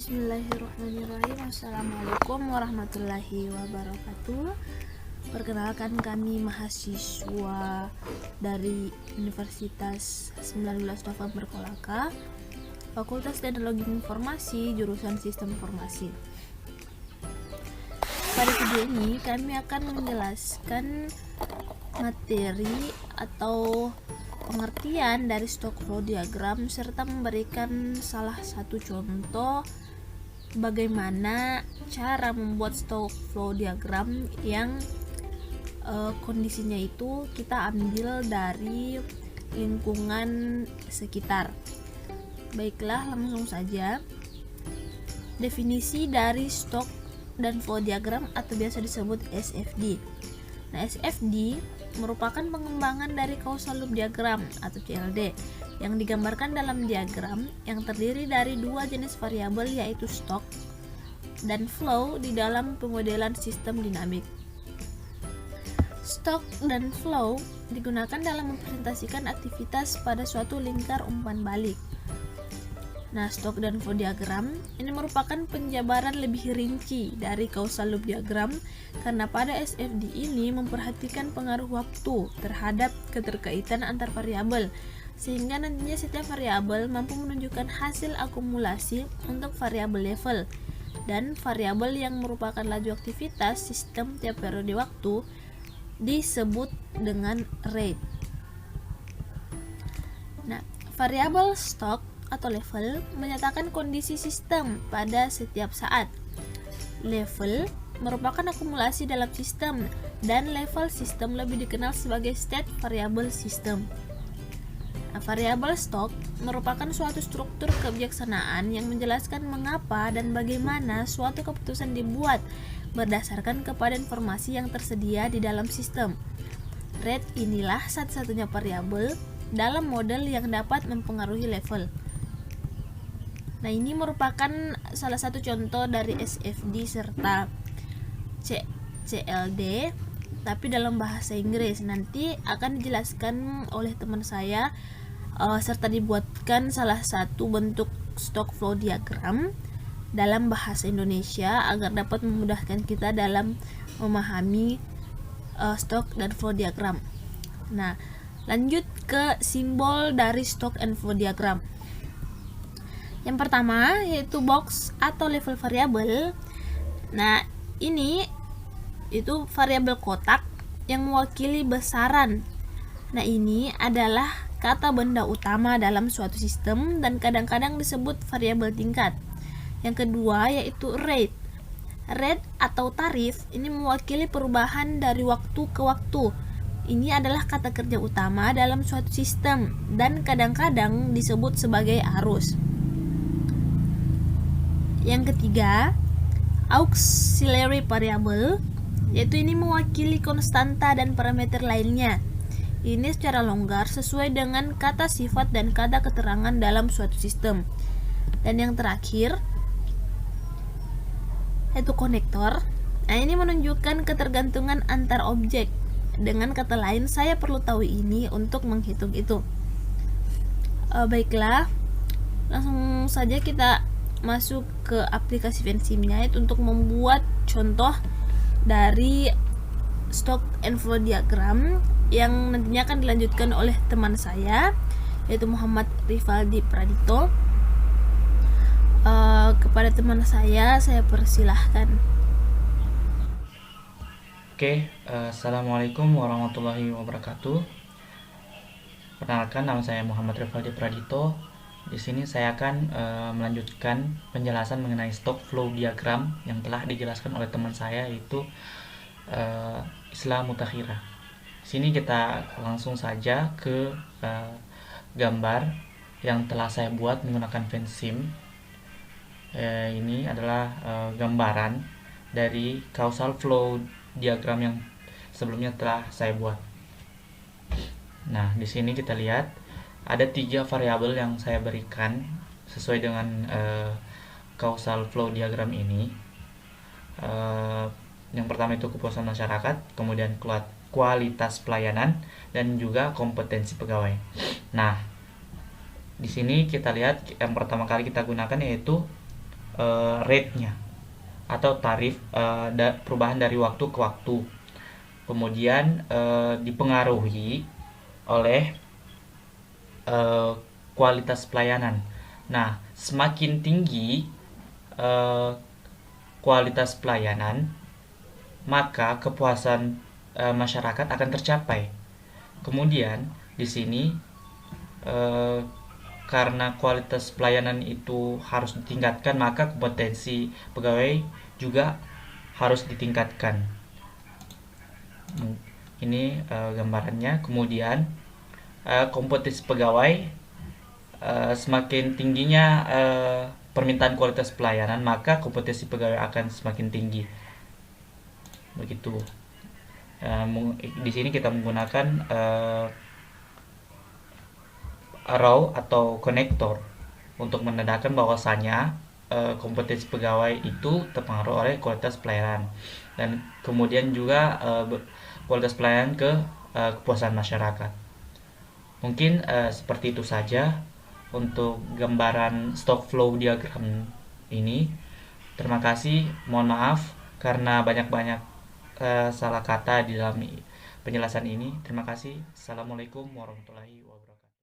Bismillahirrahmanirrahim. Assalamualaikum warahmatullahi wabarakatuh. Perkenalkan, kami mahasiswa dari Universitas 19 November Kolaka, Fakultas Teknologi Informasi, jurusan Sistem Informasi. Pada video ini kami akan menjelaskan materi atau pengertian dari stock flow diagram serta memberikan salah satu contoh bagaimana cara membuat stock flow diagram yang kondisinya itu kita ambil dari lingkungan sekitar. Baiklah, langsung saja. Definisi dari stock dan flow diagram atau biasa disebut SFD. Nah, SFD merupakan pengembangan dari causal loop diagram atau CLD yang digambarkan dalam diagram yang terdiri dari dua jenis variabel, yaitu stock dan flow di dalam pemodelan sistem dinamik. Stock dan flow digunakan dalam mempresentasikan aktivitas pada suatu lingkar umpan balik. Nah, stock dan flow diagram ini merupakan penjabaran lebih rinci dari causal loop diagram karena pada SFD ini memperhatikan pengaruh waktu terhadap keterkaitan antar variabel, sehingga nantinya setiap variabel mampu menunjukkan hasil akumulasi untuk variabel level dan variabel yang merupakan laju aktivitas sistem tiap periode waktu disebut dengan rate. Nah, variabel stock atau level menyatakan kondisi sistem pada setiap saat. Level merupakan akumulasi dalam sistem dan level sistem lebih dikenal sebagai state variable system. Nah, variabel stock merupakan suatu struktur kebijaksanaan yang menjelaskan mengapa dan bagaimana suatu keputusan dibuat berdasarkan kepada informasi yang tersedia di dalam sistem. Rate inilah satu-satunya variabel dalam model yang dapat mempengaruhi level. Nah, ini merupakan salah satu contoh dari SFD serta CLD, tapi dalam bahasa Inggris. Nanti akan dijelaskan oleh teman saya serta dibuatkan salah satu bentuk stock flow diagram dalam bahasa Indonesia agar dapat memudahkan kita dalam memahami stock dan flow diagram. Nah, lanjut ke simbol dari stock and flow diagram. Yang pertama yaitu box atau level variabel. Nah, ini itu variabel kotak yang mewakili besaran. Nah, ini adalah kata benda utama dalam suatu sistem dan kadang-kadang disebut variabel tingkat. Yang kedua yaitu rate. Rate atau tarif ini mewakili perubahan dari waktu ke waktu. Ini adalah kata kerja utama dalam suatu sistem dan kadang-kadang disebut sebagai arus. Yang ketiga, auxiliary variable, yaitu ini mewakili konstanta dan parameter lainnya. Ini secara longgar sesuai dengan kata sifat dan kata keterangan dalam suatu sistem. Dan yang terakhir, yaitu konektor. Nah, ini menunjukkan ketergantungan antar objek. Dengan kata lain, saya perlu tahu ini untuk menghitung itu. Baiklah, langsung saja kita masuk ke aplikasi Vensimnya untuk membuat contoh dari stock and flow diagram yang nantinya akan dilanjutkan oleh teman saya yaitu Muhammad Rifaldi Pradito. Kepada teman saya persilahkan. Oke, Assalamualaikum warahmatullahi wabarakatuh. Perkenalkan, nama saya Muhammad Rifaldi Pradito. Di sini saya akan melanjutkan penjelasan mengenai stock flow diagram yang telah dijelaskan oleh teman saya, yaitu Islam Mutakhira. Di sini kita langsung saja ke gambar yang telah saya buat menggunakan Vensim. Ini adalah gambaran dari causal flow diagram yang sebelumnya telah saya buat. Nah, di sini kita lihat ada 3 variabel yang saya berikan sesuai dengan causal flow diagram ini. Yang pertama itu kepuasan masyarakat, kemudian kualitas pelayanan, dan juga kompetensi pegawai. Nah, di sini kita lihat yang pertama kali kita gunakan yaitu rate-nya atau tarif perubahan dari waktu ke waktu. Kemudian dipengaruhi oleh kualitas pelayanan. Nah, semakin tinggi kualitas pelayanan, maka kepuasan masyarakat akan tercapai. Kemudian di sini karena kualitas pelayanan itu harus ditingkatkan, maka kompetensi pegawai juga harus ditingkatkan. Ini gambarannya. Kemudian kompetensi pegawai, semakin tingginya permintaan kualitas pelayanan, maka kompetensi pegawai akan semakin tinggi. Begitu. Di sini kita menggunakan arrow atau konektor untuk menandakan bahwasanya kompetensi pegawai itu terpengaruh oleh kualitas pelayanan, dan kemudian juga kualitas pelayanan ke kepuasan masyarakat. Mungkin seperti itu saja untuk gambaran stock flow diagram ini. Terima kasih, mohon maaf karena banyak-banyak salah kata di dalam penjelasan ini. Terima kasih. Assalamualaikum warahmatullahi wabarakatuh.